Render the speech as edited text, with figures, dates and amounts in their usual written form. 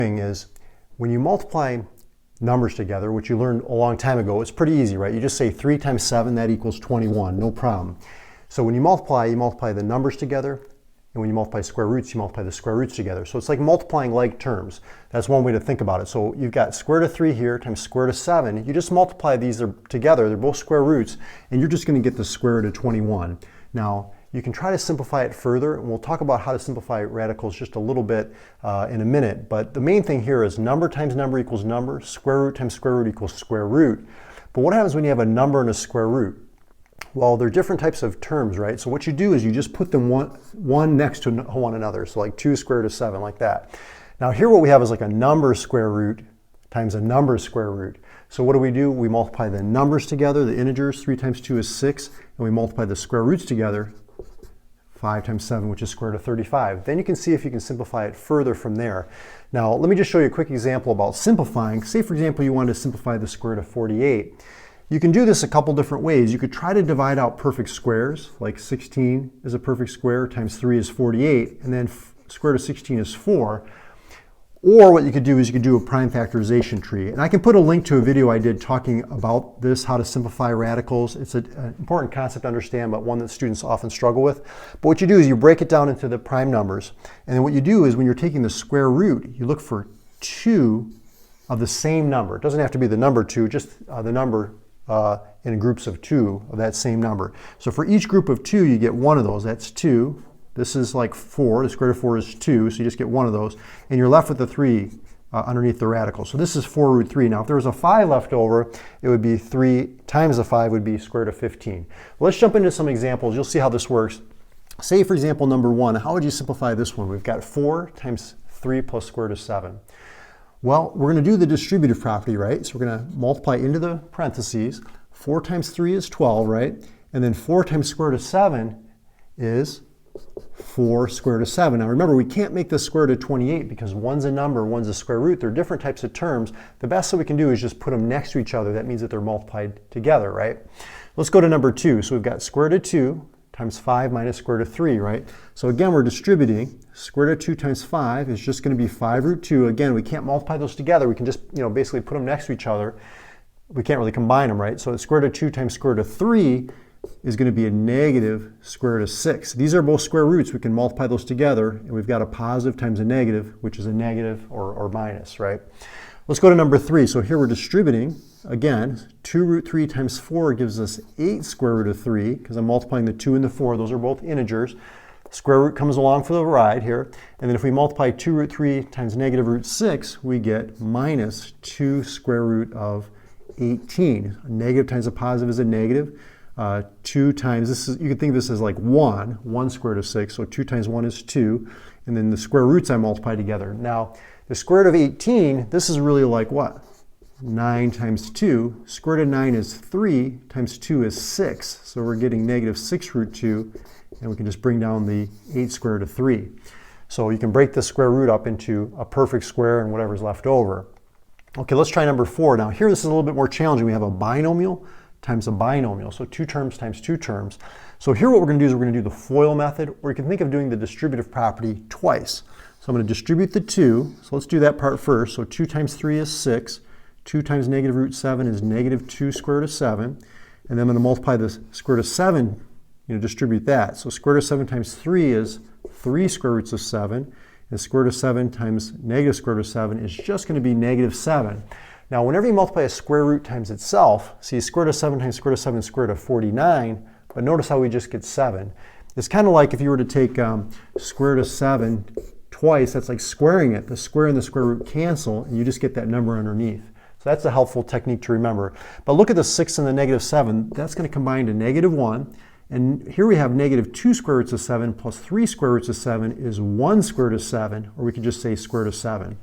thing is when you multiply numbers together, which you learned a long time ago, it's pretty easy, right? You just say 3 times 7, that equals 21, no problem. So when you multiply the numbers together, and when you multiply square roots, you multiply the square roots together. So it's like multiplying like terms. That's one way to think about it. So you've got square root of 3 here times square root of 7. You just multiply these together, they're both square roots, and you're just going to get the square root of 21. Now, you can try to simplify it further, and we'll talk about how to simplify radicals just a little bit in a minute. But the main thing here is number times number equals number, square root times square root equals square root. But what happens when you have a number and a square root? Well, they're different types of terms, right? So what you do is you just put them one next to one another. So like 2 square root of 7, like that. Now here what we have is like a number square root times a number square root. So what do? We multiply the numbers together, the integers. 3 times 2 is 6, and we multiply the square roots together. 5 times 7, which is square root of 35. Then you can see if you can simplify it further from there. Now, let me just show you a quick example about simplifying. Say, for example, you wanted to simplify the square root of 48. You can do this a couple different ways. You could try to divide out perfect squares, like 16 is a perfect square, times 3 is 48, and then square root of 16 is 4. Or what you could do is you could do a prime factorization tree. And I can put a link to a video I did talking about this, how to simplify radicals. It's an important concept to understand, but one that students often struggle with. But what you do is you break it down into the prime numbers. And then what you do is when you're taking the square root, you look for 2 of the same number. It doesn't have to be the number 2, just the number in groups of 2 of that same number. So for each group of 2, you get one of those. That's 2. This is like 4, the square root of 4 is 2, so you just get one of those. And you're left with the 3 underneath the radical. So this is 4 root 3. Now if there was a 5 left over, it would be 3 times the 5 would be square root of 15. Well, let's jump into some examples. You'll see how this works. Say, for example, number 1, how would you simplify this one? We've got 4 times 3 plus square root of 7. Well, we're going to do the distributive property, right? So we're going to multiply into the parentheses. 4 times 3 is 12, right? And then 4 times square root of 7 is 4 square root of 7. Now remember, we can't make this square root of 28 because one's a number, one's a square root. They're different types of terms. The best that we can do is just put them next to each other. That means that they're multiplied together, right? Let's go to number 2. So we've got square root of 2 times 5 minus square root of 3, right? So again, we're distributing. Square root of 2 times 5 is just going to be 5 root 2. Again, we can't multiply those together. We can just, basically put them next to each other. We can't really combine them, right? So square root of 2 times square root of 3 is going to be a negative square root of 6. These are both square roots. We can multiply those together, and we've got a positive times a negative, which is a negative or minus, right? Let's go to number 3. So here we're distributing. Again, 2 root 3 times 4 gives us 8 square root of 3, because I'm multiplying the 2 and the 4. Those are both integers. Square root comes along for the ride here. And then if we multiply 2 root 3 times negative root 6, we get minus 2 square root of 18. A negative times a positive is a negative. 2 times, you can think of this as like 1 square root of 6, so 2 times 1 is 2, and then the square roots I multiply together. Now, the square root of 18, this is really like what? 9 times 2. Square root of 9 is 3, times 2 is 6, so we're getting negative 6 root 2, and we can just bring down the 8 square root of 3. So you can break the square root up into a perfect square and whatever's left over. Okay, let's try number 4. Now here this is a little bit more challenging. We have a binomial times a binomial, so 2 terms times 2 terms. So here what we're going to do is we're going to do the FOIL method, or you can think of doing the distributive property twice. So I'm going to distribute the 2, so let's do that part first. So 2 times 3 is 6, 2 times negative root 7 is negative 2 square root of 7, and then I'm going to multiply the square root of 7, distribute that. So square root of 7 times 3 is 3 square roots of 7, and square root of 7 times negative square root of 7 is just going to be negative 7. Now, whenever you multiply a square root times itself, see square root of 7 times square root of 7 is square root of 49, but notice how we just get 7. It's kind of like if you were to take square root of 7 twice, that's like squaring it. The square and the square root cancel, and you just get that number underneath. So that's a helpful technique to remember. But look at the 6 and the negative 7. That's going to combine to negative 1. And here we have negative 2 square roots of 7 plus 3 square roots of 7 is 1 square root of 7, or we could just say square root of 7.